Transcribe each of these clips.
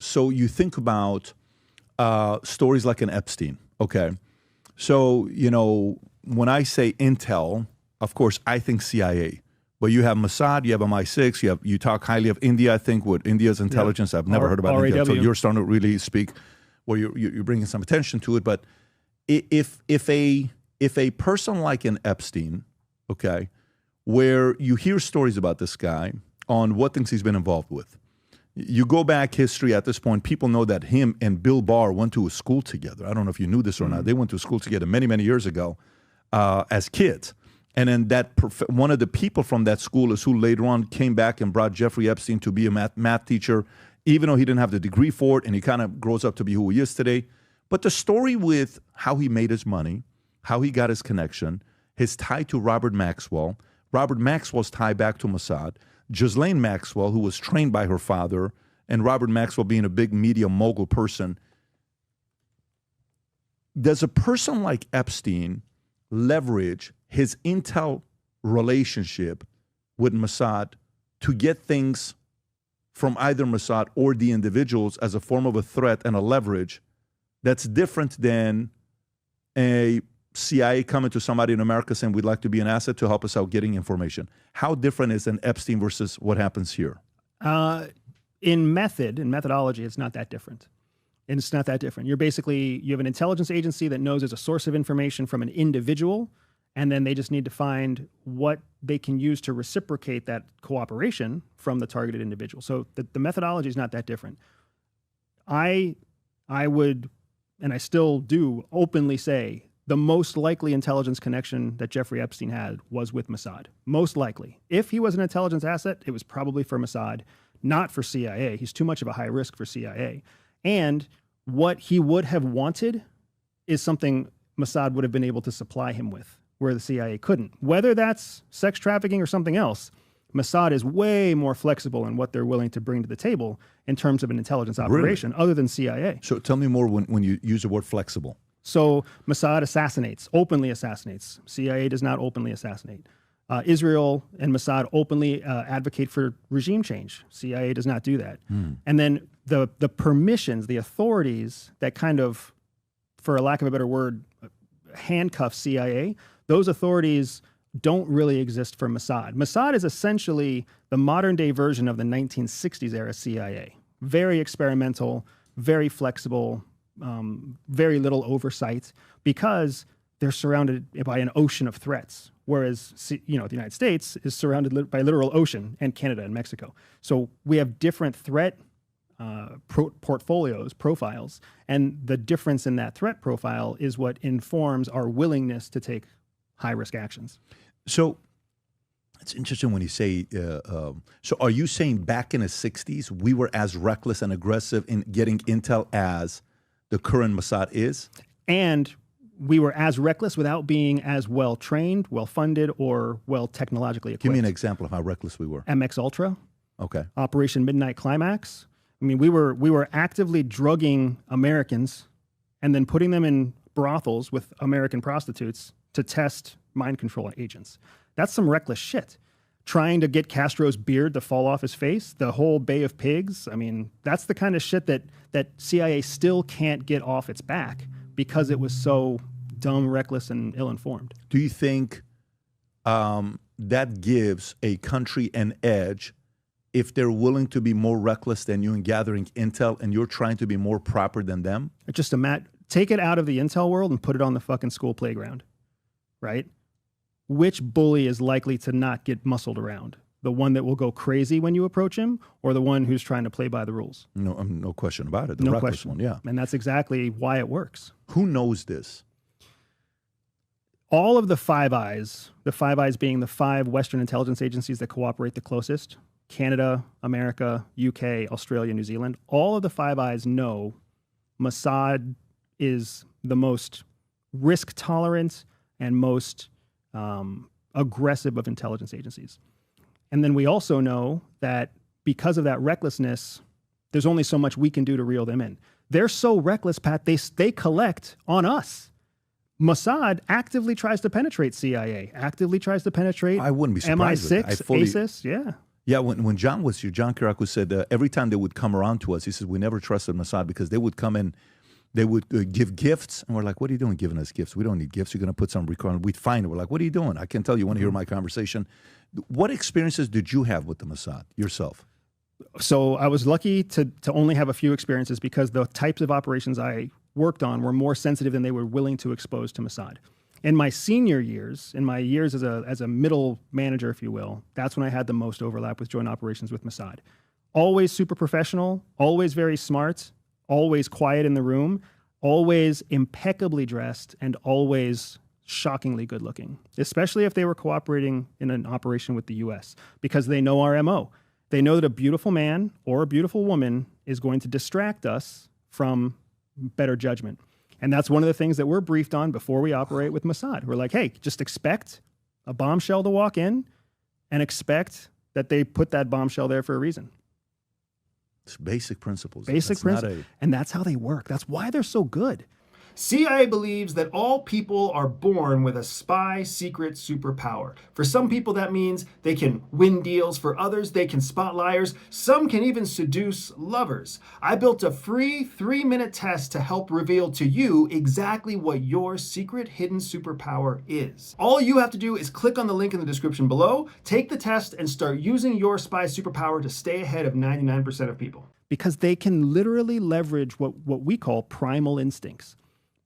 So you think about stories like an Epstein, okay? So, when I say intel, of course, I think CIA. But you have Mossad, you have MI6, you talk highly of India, I think, with India's intelligence. I've never heard about India. So you're starting to really speak, where you're bringing some attention to it. But if a person like an Epstein, okay, where you hear stories about this guy on what things he's been involved with, you go back history at this point, people know that him and Bill Barr went to a school together. I don't know if you knew this or not. They went to school together many, many years ago as kids. And then one of the people from that school is who later on came back and brought Jeffrey Epstein to be a math teacher, even though he didn't have the degree for it, and he kind of grows up to be who he is today. But the story with how he made his money, how he got his connection, his tie to Robert Maxwell, Robert Maxwell's tie back to Mossad, Ghislaine Maxwell, who was trained by her father, and Robert Maxwell being a big media mogul person. Does a person like Epstein leverage his intel relationship with Mossad to get things from either Mossad or the individuals as a form of a threat and a leverage that's different than a CIA coming to somebody in America saying, we'd like to be an asset to help us out getting information? How different is an Epstein versus what happens here? In methodology, it's not that different. And it's not that different. You have an intelligence agency that knows there's a source of information from an individual, and then they just need to find what they can use to reciprocate that cooperation from the targeted individual. So the methodology is not that different. I would, and I still do, openly say the most likely intelligence connection that Jeffrey Epstein had was with Mossad. Most likely. If he was an intelligence asset, it was probably for Mossad, not for CIA. He's too much of a high risk for CIA. And what he would have wanted is something Mossad would have been able to supply him with, where the CIA couldn't. Whether that's sex trafficking or something else, Mossad is way more flexible in what they're willing to bring to the table in terms of an intelligence operation, other than CIA. So tell me more when you use the word flexible. So Mossad assassinates, openly assassinates. CIA does not openly assassinate. Israel and Mossad openly advocate for regime change. CIA does not do that. And then the permissions, the authorities that kind of, for a lack of a better word, handcuff CIA, those authorities don't really exist for Mossad. Mossad is essentially the modern day version of the 1960s era CIA. Very experimental, very flexible, very little oversight, because they're surrounded by an ocean of threats. Whereas, the United States is surrounded by literal ocean, and Canada and Mexico. So we have different threat profiles, and the difference in that threat profile is what informs our willingness to take high-risk actions. So it's interesting when you say, so are you saying back in the 60s, we were as reckless and aggressive in getting intel as the current Mossad is? And we were as reckless without being as well-trained, well-funded, or well-technologically equipped. Give me an example of how reckless we were. MX Ultra. Okay. Operation Midnight Climax. I mean, we were actively drugging Americans and then putting them in brothels with American prostitutes to test mind control agents. That's some reckless shit. Trying to get Castro's beard to fall off his face, the whole Bay of Pigs. I mean, that's the kind of shit that CIA still can't get off its back because it was so dumb, reckless, and ill-informed. Do you think that gives a country an edge if they're willing to be more reckless than you in gathering intel and you're trying to be more proper than them? It's just take it out of the intel world and put it on the fucking school playground, right? Which bully is likely to not get muscled around? The one that will go crazy when you approach him, or the one who's trying to play by the rules? No question about it. The no reckless question. one, yeah. And that's exactly why it works. Who knows this? All of the Five Eyes being the 5 Western intelligence agencies that cooperate the closest, Canada, America, UK, Australia, New Zealand, all of the Five Eyes know Mossad is the most risk-tolerant and most aggressive of intelligence agencies. And then we also know that because of that recklessness, there's only so much we can do to reel them in. They're so reckless, Pat, they collect on us. Mossad actively tries to penetrate CIA, actively tries to penetrate I wouldn't be surprised MI6, ASIS, yeah. Yeah, when John was here, John Kirakou said every time they would come around to us, he says, we never trusted Mossad because they would come in, they would give gifts, and we're like, what are you doing giving us gifts? We don't need gifts. You're going to put some record. We'd find it. We're like, what are you doing? I can tell you want to hear my conversation. What experiences did you have with the Mossad yourself? So I was lucky to only have a few experiences because the types of operations I worked on were more sensitive than they were willing to expose to Mossad. In my senior years, in my years as a middle manager, if you will, that's when I had the most overlap with joint operations with Mossad. Always super professional, always very smart, always quiet in the room, always impeccably dressed, and always shockingly good looking, especially if they were cooperating in an operation with the U.S. because they know our MO. They know that a beautiful man or a beautiful woman is going to distract us from better judgment. And that's one of the things that we're briefed on before we operate with Mossad. We're like, hey, just expect a bombshell to walk in and expect that they put that bombshell there for a reason. It's basic principles. Basic principles. And that's how they work. That's why they're so good. CIA believes that all people are born with a spy secret superpower. For some people, that means they can win deals. For others, they can spot liars. Some can even seduce lovers. I built a free 3-minute test to help reveal to you exactly what your secret hidden superpower is. All you have to do is click on the link in the description below, take the test, and start using your spy superpower to stay ahead of 99% of people. Because they can literally leverage what we call primal instincts.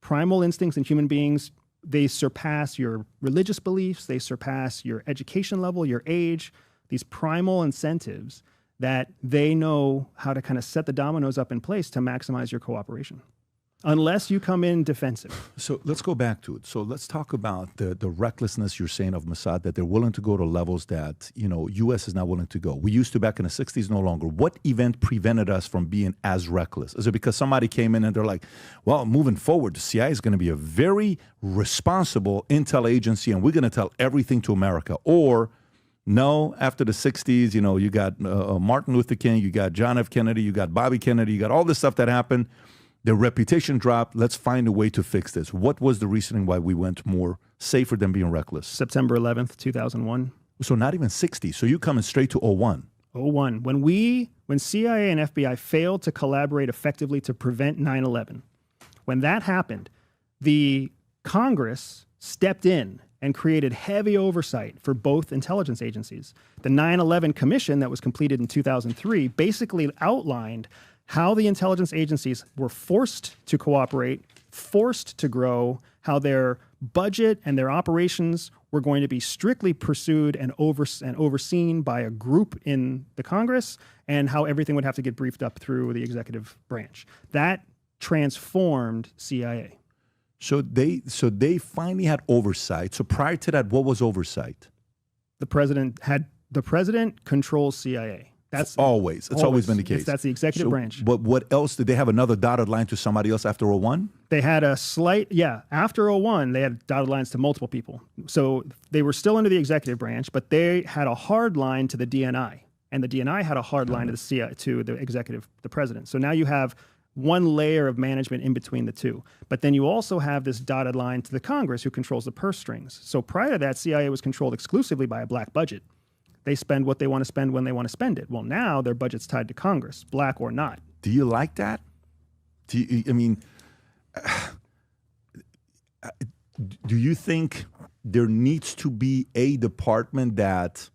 Primal instincts in human beings, they surpass your religious beliefs, they surpass your education level, your age, these primal incentives that they know how to kind of set the dominoes up in place to maximize your cooperation. Unless you come in defensive. So let's go back to it. So let's talk about the recklessness you're saying of Mossad, that they're willing to go to levels that, U.S. is not willing to go. We used to back in the 60s, no longer. What event prevented us from being as reckless? Is it because somebody came in and they're like, well, moving forward, the CIA is going to be a very responsible intel agency and we're going to tell everything to America? Or no, after the 60s, you got Martin Luther King, you got John F. Kennedy, you got Bobby Kennedy, you got all this stuff that happened. Their reputation dropped. Let's find a way to fix this. What was the reasoning why we went more safer than being reckless? September 11th, 2001. So not even 60. So you coming straight to 01. 01. When CIA and FBI failed to collaborate effectively to prevent 9/11, when that happened, the Congress stepped in and created heavy oversight for both intelligence agencies. The 9/11 Commission that was completed in 2003 basically outlined how the intelligence agencies were forced to cooperate, forced to grow, how their budget and their operations were going to be strictly pursued and overseen by a group in the Congress, and how everything would have to get briefed up through the executive branch. That transformed CIA. So they finally had oversight. So prior to that, what was oversight? The president controls CIA. That's always. It's always been the case. That's the executive branch. But what else? Did they have another dotted line to somebody else after 01? They had a slight, after 01, they had dotted lines to multiple people. So they were still under the executive branch, but they had a hard line to the DNI. And the DNI had a hard line to the CIA, to the executive, the president. So now you have one layer of management in between the two. But then you also have this dotted line to the Congress, who controls the purse strings. So prior to that, CIA was controlled exclusively by a black budget. They spend what they want to spend when they want to spend it. Well, now their budget's tied to Congress, black or not. Do you like that? Do you think there needs to be a department that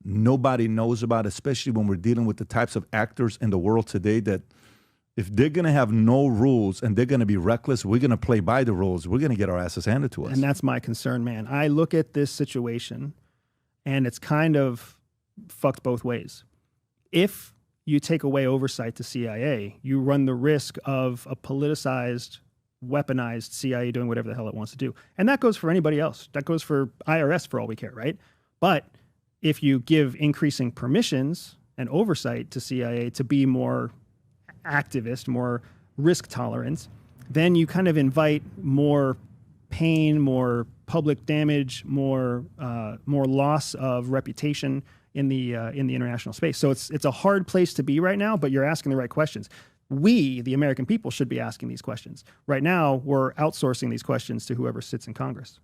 nobody knows about, especially when we're dealing with the types of actors in the world today, that if they're going to have no rules and they're going to be reckless, we're going to play by the rules. We're going to get our asses handed to us. And that's my concern, man. I look at this situation and it's kind of fucked both ways. If you take away oversight to CIA, you run the risk of a politicized, weaponized CIA doing whatever the hell it wants to do. And that goes for anybody else. That goes for IRS for all we care, right? But if you give increasing permissions and oversight to CIA to be more activist, more risk tolerant, then you kind of invite more pain, more public damage, more loss of reputation in the international space. So it's a hard place to be right now, but you're asking the right questions. We, the American people, should be asking these questions. Right now, we're outsourcing these questions to whoever sits in Congress.